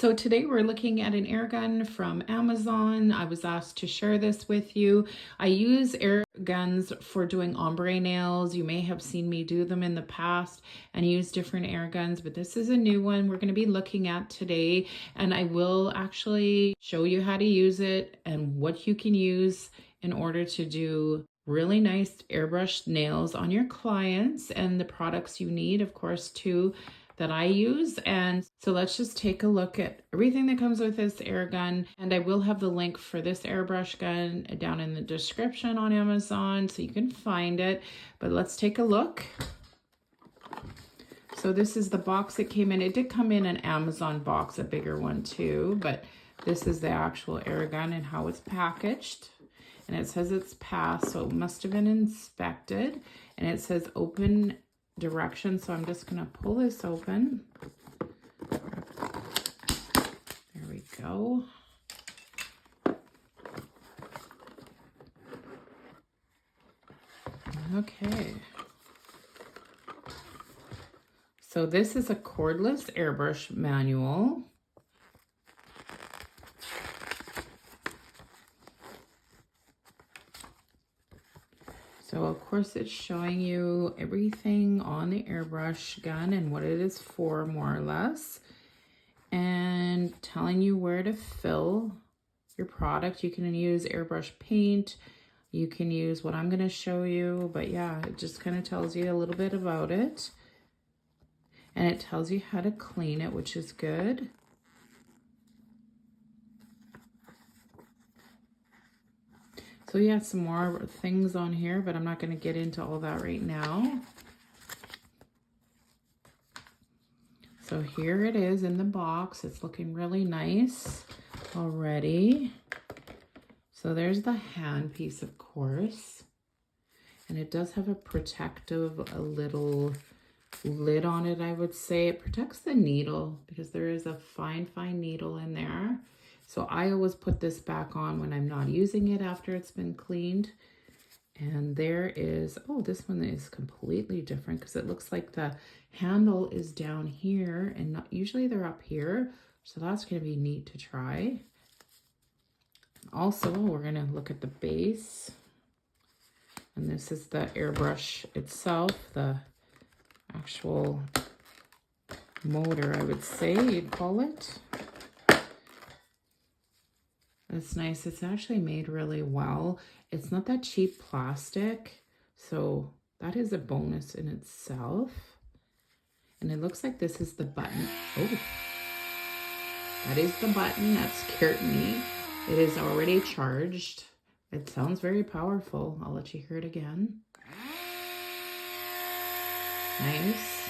So today we're looking at an air gun from Amazon. I was asked to share this with you. I use air guns for doing ombre nails. You may have seen me do them in the past and use different air guns, but this is a new one we're going to be looking at today, and I will actually show you how to use it and what you can use in order to do really nice airbrush nails on your clients, and the products you need, of course, too, that I use. And so let's just take a look at everything that comes with this air gun. And I will have the link for this airbrush gun down in the description on Amazon so you can find it. But let's take a look. So this is the box it came in. It did come in an Amazon box, a bigger one too, but this is the actual air gun and how it's packaged. And it says it's passed, so it must have been inspected. And it says open direction, so I'm just going to pull this open. There we go. Okay. So this is a cordless airbrush manual. So of course it's showing you everything on the airbrush gun and what it is for, more or less, and telling you where to fill your product. You can use airbrush paint, you can use what I'm going to show you, but yeah, it just kind of tells you a little bit about it, and it tells you how to clean it, which is good. So yeah, some more things on here, but I'm not going to get into all that right now. So here it is in the box. It's looking really nice already. So there's the hand piece, of course. And it does have a protective, a little lid on it, I would say. It protects the needle because there is a fine, fine needle in there. So I always put this back on when I'm not using it after it's been cleaned. And there is, oh, this one is completely different because it looks like the handle is down here and not, usually they're up here. So that's going to be neat to try. Also, we're going to look at the base. And this is the airbrush itself, the actual motor, I would say you'd call it. It's nice. It's actually made really well. It's not that cheap plastic, so that is a bonus in itself. And it looks like this is the button. Oh, that is the button. That scared me. It is already charged. It sounds very powerful. I'll let you hear it again. Nice.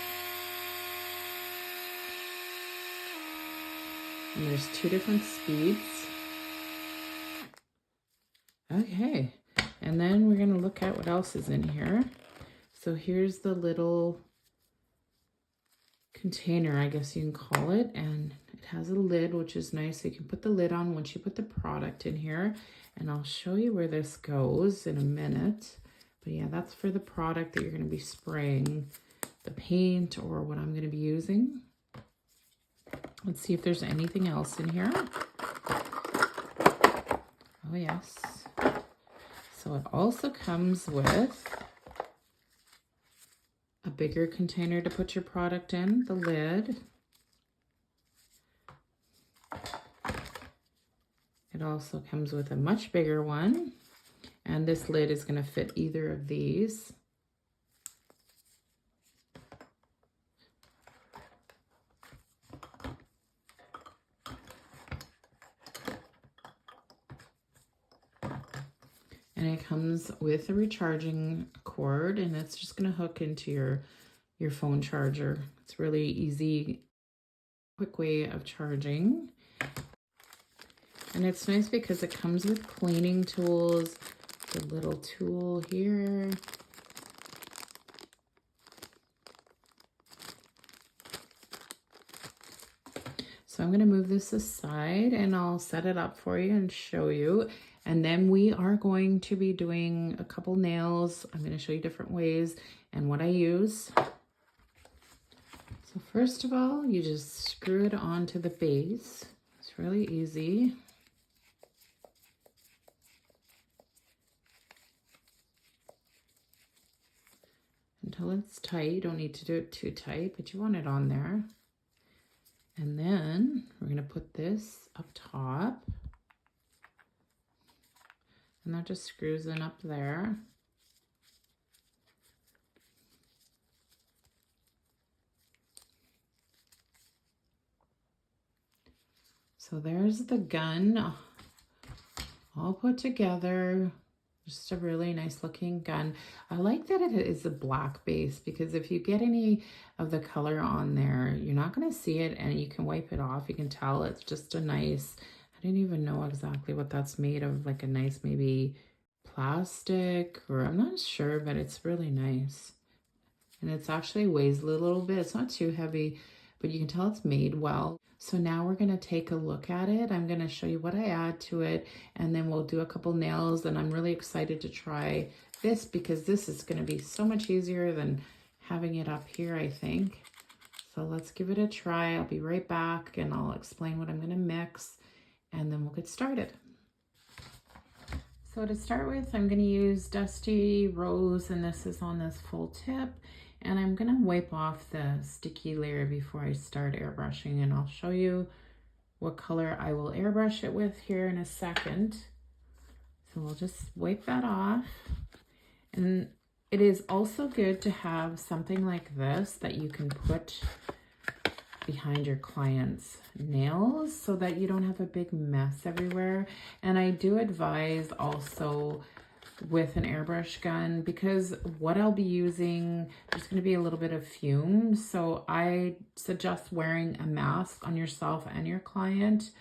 And there's 2 different speeds. Okay, and then we're going to look at what else is in here. So here's the little container, I guess you can call it, and it has a lid, which is nice. So you can put the lid on once you put the product in here, and I'll show you where this goes in a minute. But yeah, that's for the product that you're going to be spraying the paint or what I'm going to be using. Let's see if there's anything else in here. Oh yes. So it also comes with a bigger container to put your product in, the lid. It also comes with a much bigger one, and this lid is going to fit either of these. And it comes with a recharging cord, and it's just going to hook into your phone charger. It's really easy, quick way of charging. And it's nice because it comes with cleaning tools, the little tool here. So I'm going to move this aside and I'll set it up for you and show you. And then we are going to be doing a couple nails. I'm going to show you different ways and what I use. So So first of all, you just screw it onto the base. It's really easy. Until it's tight. You don't need to do it too tight, but you want it on there. And then we're going to put this up top. And that just screws in up there. So there's the gun all put together. Just a really nice looking gun. I like that it is a black base because if you get any of the color on there, you're not going to see it and you can wipe it off. You can tell it's just a nice, I didn't even know exactly what that's made of, like a nice maybe plastic, or I'm not sure, but it's really nice. And it's actually weighs a little bit. It's not too heavy, but you can tell it's made well. So now we're going to take a look at it. I'm going to show you what I add to it, and then we'll do a couple nails. And I'm really excited to try this because this is going to be so much easier than having it up here, I think. So let's give it a try. I'll be right back and I'll explain what I'm going to mix, and then we'll get started. So to start with, I'm going to use Dusty Rose, and this is on this full tip. And I'm going to wipe off the sticky layer before I start airbrushing, and I'll show you what color I will airbrush it with here in a second. So we'll just wipe that off. And it is also good to have something like this that you can put behind your client's nails so that you don't have a big mess everywhere. And I do advise also with an airbrush gun, because what I'll be using, there's going to be a little bit of fumes, so I suggest wearing a mask on yourself and your client.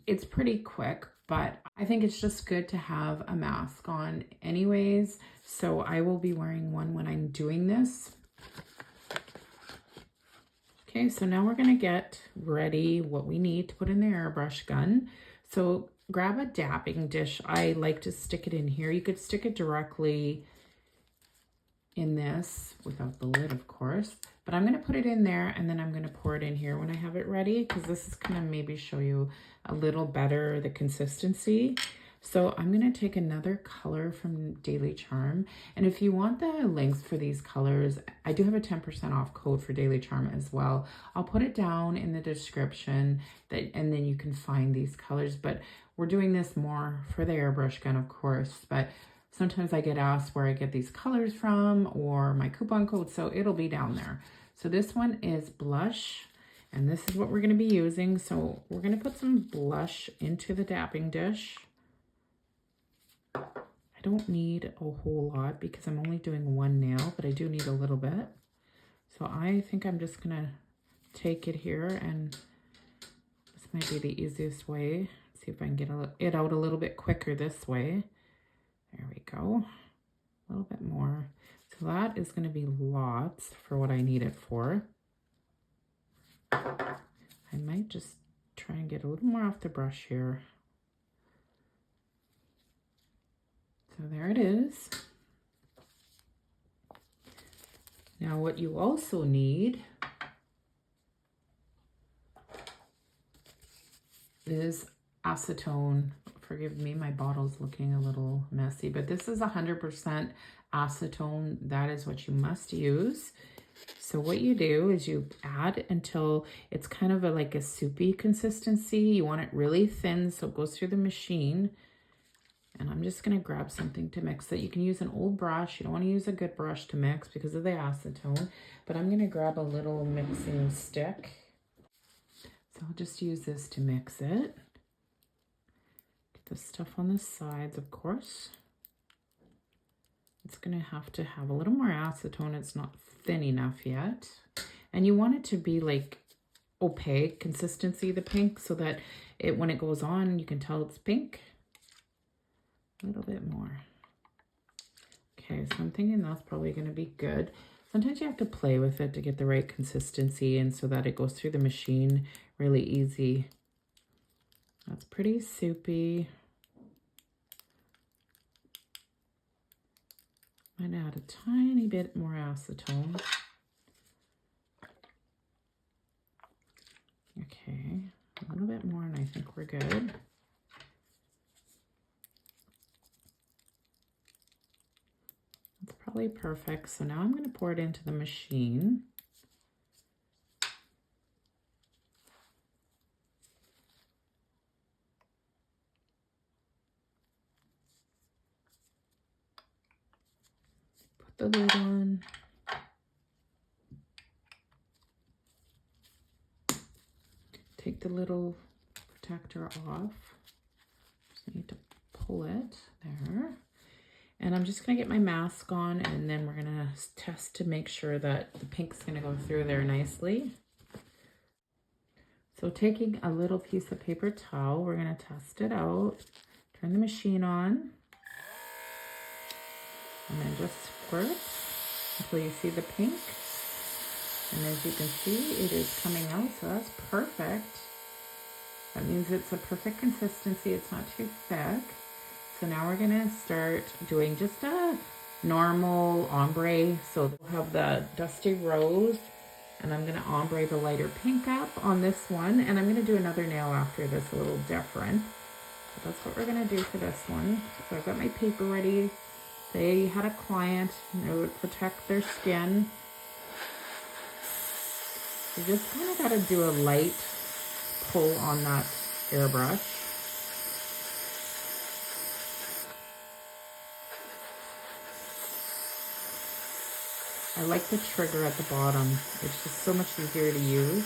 It's pretty quick, but I think it's just good to have a mask on anyways, so I will be wearing one when I'm doing this. Okay, so now we're going to get ready what we need to put in the airbrush gun. So grab a dapping dish. I like to stick it in here. You could stick it directly in this without the lid, of course, but I'm going to put it in there and then I'm going to pour it in here when I have it ready, because this is going to maybe show you a little better the consistency. So I'm going to take another color from Daily Charme, and if you want the links for these colors, I do have a 10% off code for Daily Charme as well. I'll put it down in the description, and then you can find these colors, but we're doing this more for the airbrush gun, of course, but sometimes I get asked where I get these colors from or my coupon code, so it'll be down there. So this one is blush, and this is what we're going to be using. So we're going to put some blush into the dapping dish. I don't need a whole lot because I'm only doing one nail, but I do need a little bit. So I think I'm just going to take it here, and this might be the easiest way. See if I can get it out a little bit quicker this way. There we go. A little bit more. So that is going to be lots for what I need it for. I might just try and get a little more off the brush here. So there it is. Now what you also need is acetone. Forgive me, my bottle's looking a little messy, but this is 100% acetone. That is what you must use. So what you do is you add until it's kind of like a soupy consistency. You want it really thin so it goes through the machine. And I'm just going to grab something to mix it. You can use an old brush. You don't want to use a good brush to mix because of the acetone. But I'm going to grab a little mixing stick. So I'll just use this to mix it. Get the stuff on the sides, of course. It's going to have a little more acetone. It's not thin enough yet. And you want it to be like opaque consistency, the pink, so that when it goes on, you can tell it's pink. A little bit more. Okay, so I'm thinking that's probably going to be good. Sometimes you have to play with it to get the right consistency and so that it goes through the machine really easy. That's pretty soupy. Might add a tiny bit more acetone. I think we're good. That's probably perfect. So now I'm going to pour it into the machine. Put the lid on. Take the little protector off. Just need to pull it there. And I'm just going to get my mask on, and then we're going to test to make sure that the pink's going to go through there nicely. So taking a little piece of paper towel, we're going to test it out. Turn the machine on. And then just squirt until you see the pink. And as you can see, it is coming out, so that's perfect. That means it's a perfect consistency. It's not too thick. So now we're gonna start doing just a normal ombre. So we'll have the dusty rose, and I'm gonna ombre the lighter pink up on this one. And I'm gonna do another nail after this, a little different. But that's what we're gonna do for this one. So I've got my paper ready. Say you had a client, and it would protect their skin. You just kind of got to do a light pull on that airbrush. I like the trigger at the bottom. It's just so much easier to use.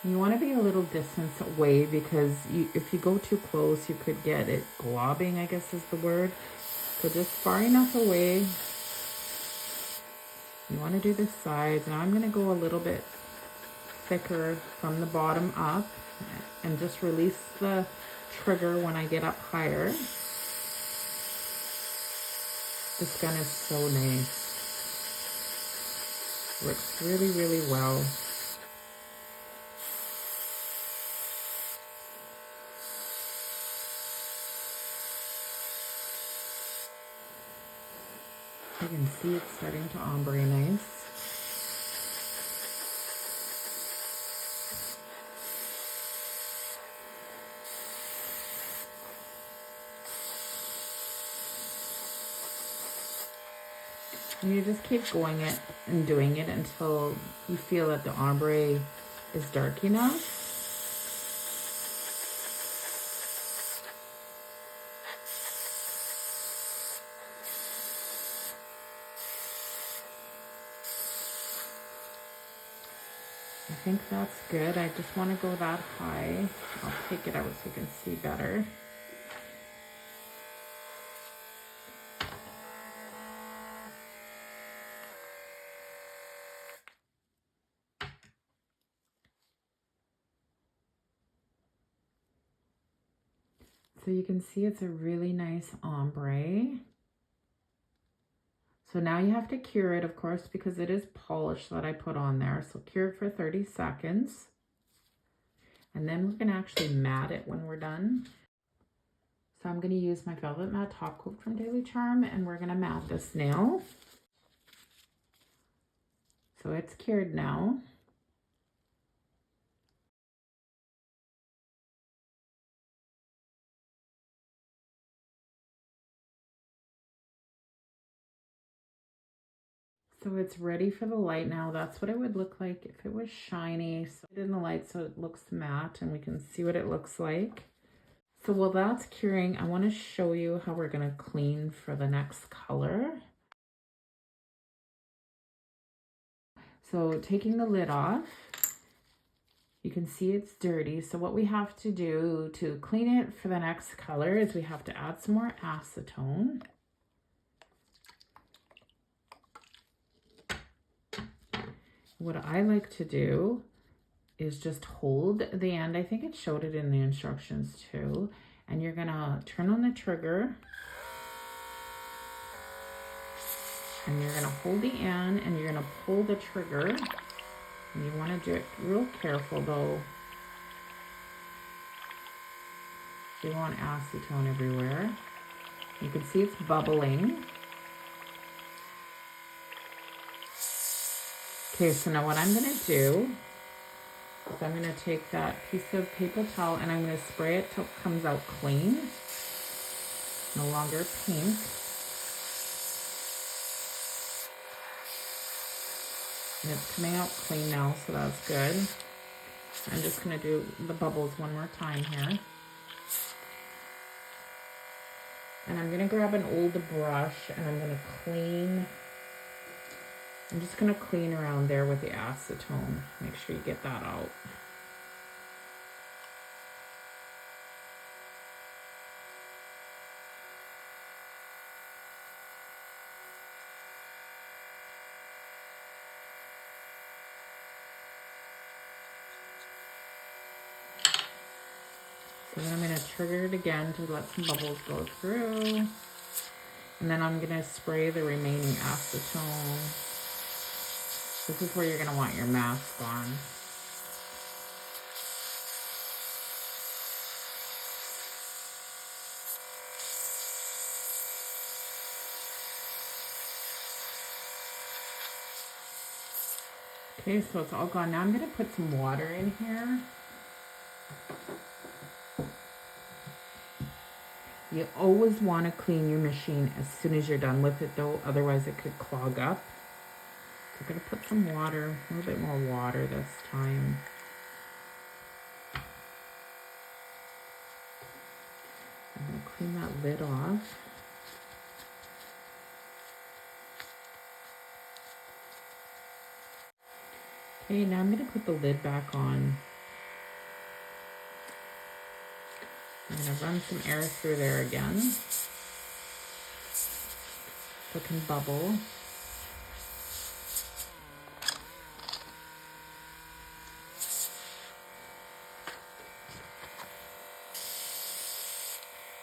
You want to be a little distance away because if you go too close, you could get it globbing, I guess is the word. So just far enough away. You want to do the sides. Now I'm going to go a little bit thicker from the bottom up and just release the trigger when I get up higher. This gun is so nice. Works really, really well. You can see it's starting to ombre nice. And you just keep going it and doing it until you feel that the ombre is dark enough. I think that's good. I just want to go that high. I'll take it out so you can see better. So you can see it's a really nice ombre. So now you have to cure it, of course, because it is polish that I put on there. So cure it for 30 seconds. And then we're going to actually matte it when we're done. So I'm going to use my Velvet Matte Top Coat from Daily Charme, and we're going to matte this nail. So it's cured now. So it's ready for the light now. That's what it would look like if it was shiny. So it in the light so it looks matte and we can see what it looks like. So while that's curing, I want to show you how we're going to clean for the next color. So taking the lid off, you can see it's dirty. So what we have to do to clean it for the next color is we have to add some more acetone. What I like to do is just hold the end. I think it showed it in the instructions too. And you're gonna turn on the trigger. And you're gonna hold the end and you're gonna pull the trigger. And you wanna do it real careful though. You want acetone everywhere. You can see it's bubbling. Okay, so now what I'm gonna do is I'm gonna take that piece of paper towel and I'm gonna spray it till it comes out clean. No longer pink. And it's coming out clean now, so that's good. I'm just gonna do the bubbles one more time here. And I'm gonna grab an old brush and I'm gonna clean. I'm just gonna clean around there with the acetone. Make sure you get that out. So then I'm going to trigger it again to let some bubbles go through. And then I'm going to spray the remaining acetone. This is where you're going to want your mask on. Okay, so it's all gone. Now I'm going to put some water in here. You always want to clean your machine as soon as you're done with it though, otherwise it could clog up. So I'm going to put some water, a little bit more water this time. I'm going to clean that lid off. Okay, now I'm going to put the lid back on. I'm going to run some air through there again, so it can bubble.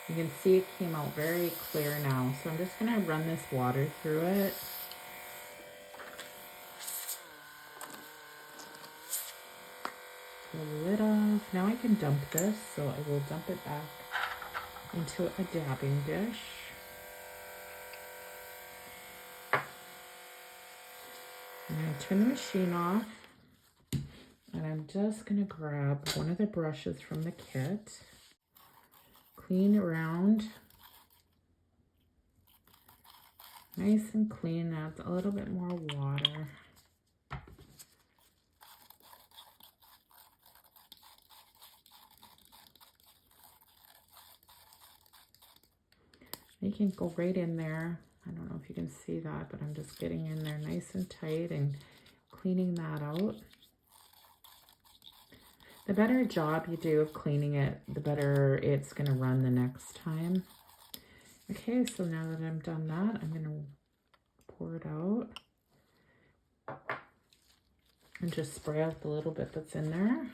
You can see it came out very clear now, so I'm just going to run this water through it. The lid off. Now I can dump this, so I will dump it back into a dabbing dish. I'm going to turn the machine off, and I'm just going to grab one of the brushes from the kit, clean around, nice and clean. That's a little bit more water. You can go right in there. I don't know if you can see that, but I'm just getting in there nice and tight and cleaning that out. The better job you do of cleaning it, the better it's going to run the next time. Okay, so now that I'm done that, I'm going to pour it out and just spray out the little bit that's in there.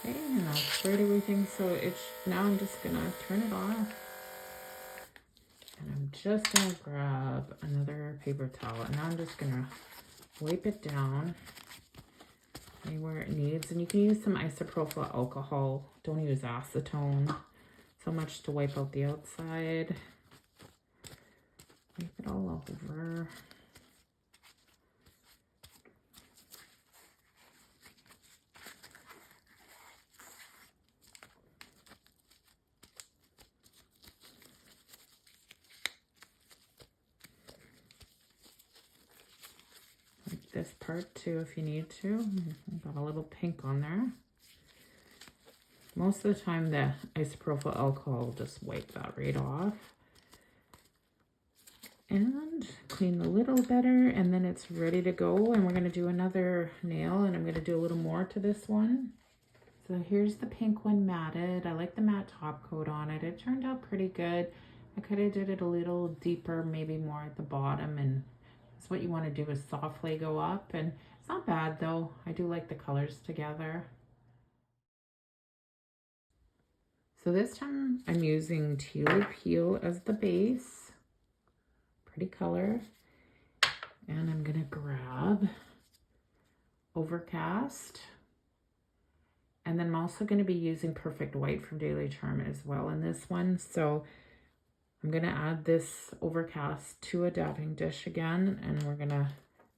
Okay, and I've sprayed everything, so it's now I'm just gonna turn it off, and I'm just gonna grab another paper towel, and now I'm just gonna wipe it down anywhere it needs. And you can use some isopropyl alcohol. Don't use acetone so much to wipe out the outside. Wipe it all over. This part too if you need to. I've got a little pink on there. Most of the time the isopropyl alcohol will just wipe that right off. And clean the little better, and then it's ready to go. And we're going to do another nail, and I'm going to do a little more to this one. So here's the pink one matted. I like the matte top coat on it. It turned out pretty good. I could have did it a little deeper, maybe more at the bottom, and so what you want to do is softly go up, and it's not bad though. I do like the colors together. So this time I'm using Teal Appeal as the base. Pretty color. And I'm gonna grab Overcast. And then I'm also gonna be using Perfect White from Daily Charme as well in this one. So I'm gonna add this Overcast to a dabbing dish again, and we're gonna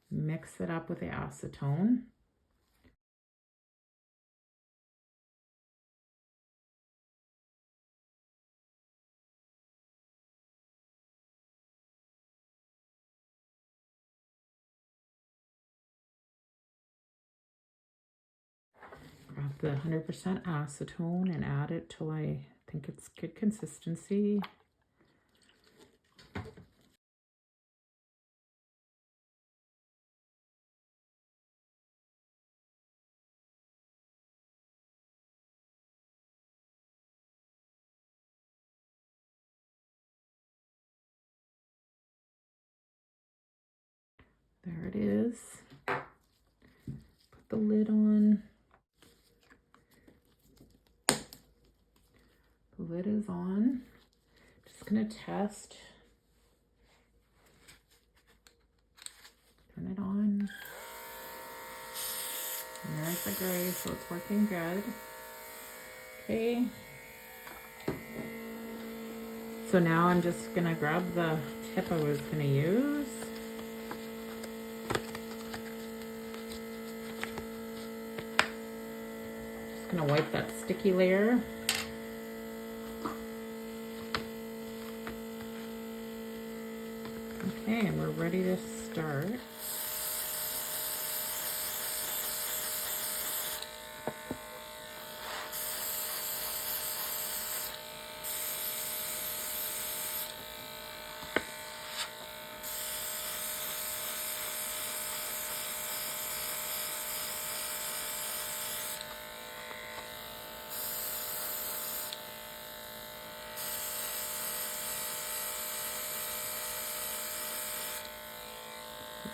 mix it up with the acetone. Grab the 100% acetone and add it till I think it's good consistency. There it is. Put the lid on. The lid is on. Just gonna test. Turn it on. And there's the gray, so it's working good. Okay. So now I'm just gonna grab the tip I was gonna use. Just gonna wipe that sticky layer. Okay, and we're ready to start.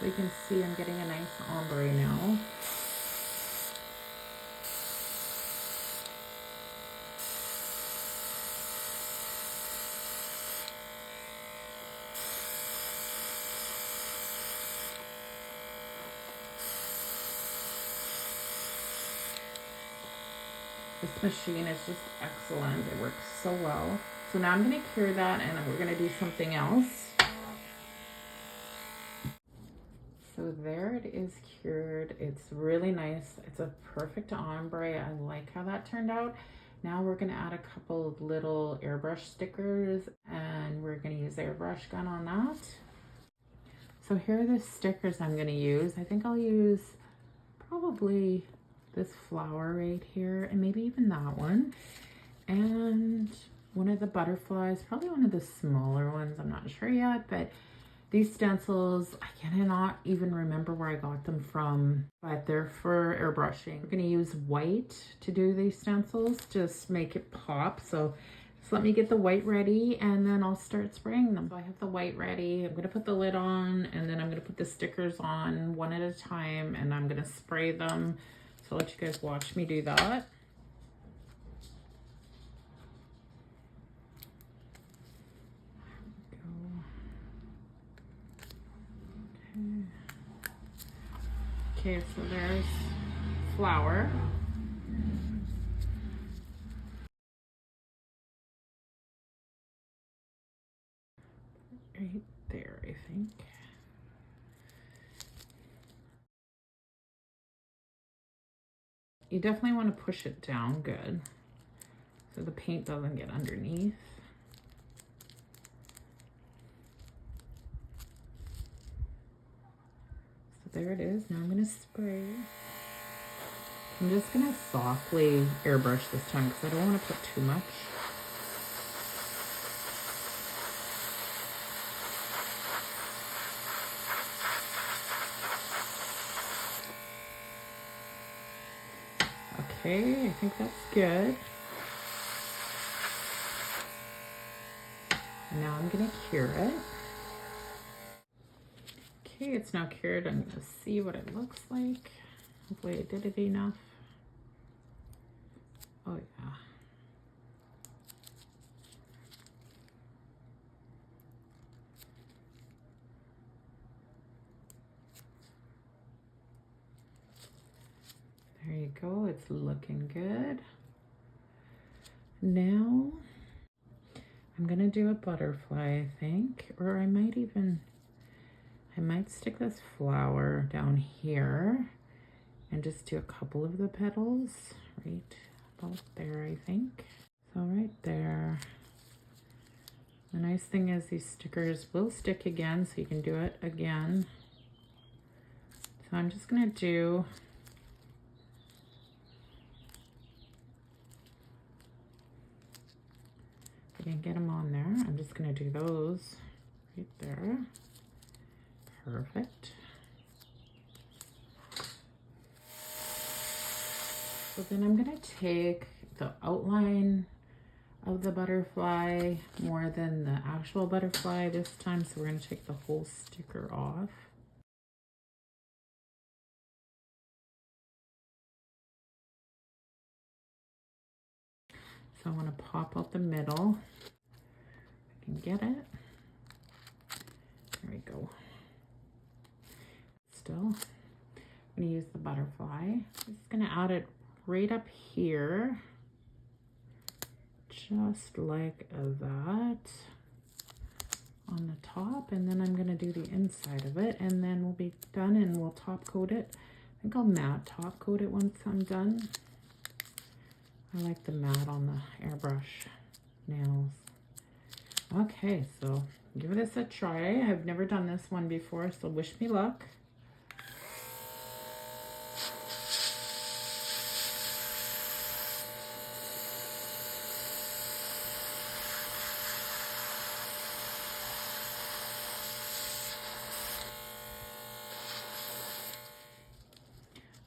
As you can see, I'm getting a nice ombre now. This machine is just excellent. It works so well. So now I'm going to cure that and we're going to do something else. So there it is cured. It's really nice. It's a perfect ombre. I like how that turned out. Now we're going to add a couple of little airbrush stickers and we're going to use the airbrush gun on that. So here are the stickers I'm going to use. I think I'll use probably this flower right here and maybe even that one. And one of the butterflies, probably one of the smaller ones. I'm not sure yet, but these stencils, I cannot even remember where I got them from, but they're for airbrushing. We're gonna use white to do these stencils, just make it pop. So just let me get the white ready and then I'll start spraying them. So I have the white ready. I'm gonna put the lid on and then I'm gonna put the stickers on one at a time and I'm gonna spray them. So I'll let you guys watch me do that. Okay, so there's flower. Right there, I think. You definitely want to push it down good so the paint doesn't get underneath. There it is. Now I'm going to spray. I'm just going to softly airbrush this time because I don't want to put too much. Okay, I think that's good. And now I'm going to cure it. Okay, it's now cured. I'm going to see what it looks like. Hopefully I did it enough. Oh yeah. we go. It's looking good. Now I'm gonna do a butterfly, I think, or I might stick this flower down here and just do a couple of the petals right about there, I think. So right there. The nice thing is these stickers will stick again, so you can do it again. So I'm just gonna do I didn't get them on there. I'm just gonna do those right there. Perfect. So then I'm gonna take the outline of the butterfly more than the actual butterfly this time. So we're gonna take the whole sticker off. So I want to pop out the middle. I can get it. There we go. Still, I'm going to use the butterfly. I'm just going to add it right up here. Just like that. On the top. And then I'm going to do the inside of it. And then we'll be done and we'll top coat it. I think I'll matte top coat it once I'm done. I like the matte on the airbrush nails. Okay, so give this a try. I've never done this one before, so wish me luck.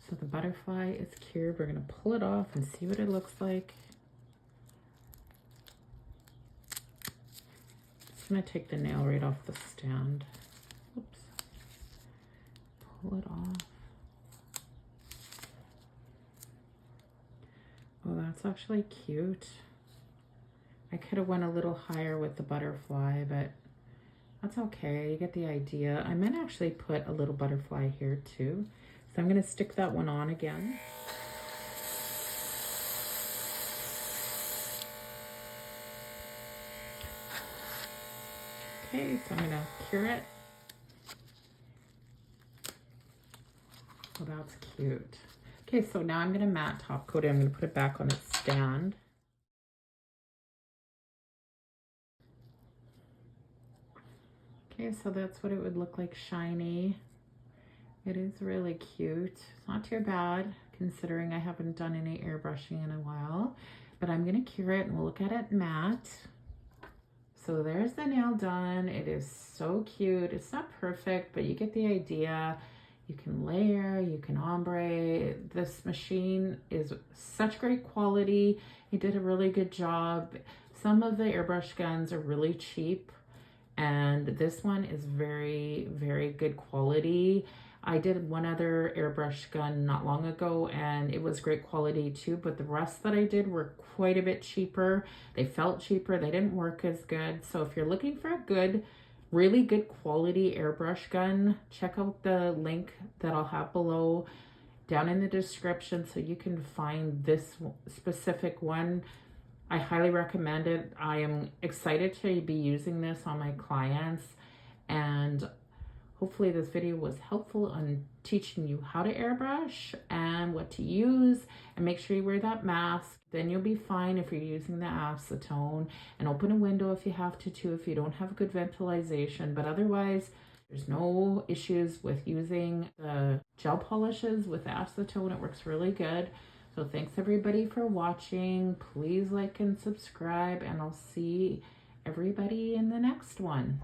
So the butterfly is cured. We're going to pull it off and see what it looks like. Just going to take the nail right off the stand. Oops. Pull it off. Oh, that's actually cute. I could have went a little higher with the butterfly, but that's okay. You get the idea. I might actually put a little butterfly here too. So I'm going to stick that one on again. Okay, so I'm going to cure it. Oh, that's cute. Okay, so now I'm going to matte top coat it. I'm going to put it back on its stand. Okay, so that's what it would look like shiny. It is really cute. It's not too bad considering I haven't done any airbrushing in a while, but I'm going to cure it and we'll look at it matte. So there's the nail done. It is so cute. It's not perfect, but you get the idea. You can layer, you can ombre. This machine is such great quality. It did a really good job. Some of the airbrush guns are really cheap, and this one is very, very good quality. I did one other airbrush gun not long ago and it was great quality too, but the rest that I did were quite a bit cheaper. They felt cheaper, they didn't work as good. So if you're looking for a good, really good quality airbrush gun, check out the link that I'll have below down in the description so you can find this specific one. I highly recommend it. I am excited to be using this on my clients, and hopefully this video was helpful on teaching you how to airbrush and what to use, and make sure you wear that mask. Then you'll be fine if you're using the acetone, and open a window if you have to too, if you don't have good ventilation. But otherwise, there's no issues with using the gel polishes with acetone. It works really good. So thanks everybody for watching. Please like and subscribe, and I'll see everybody in the next one.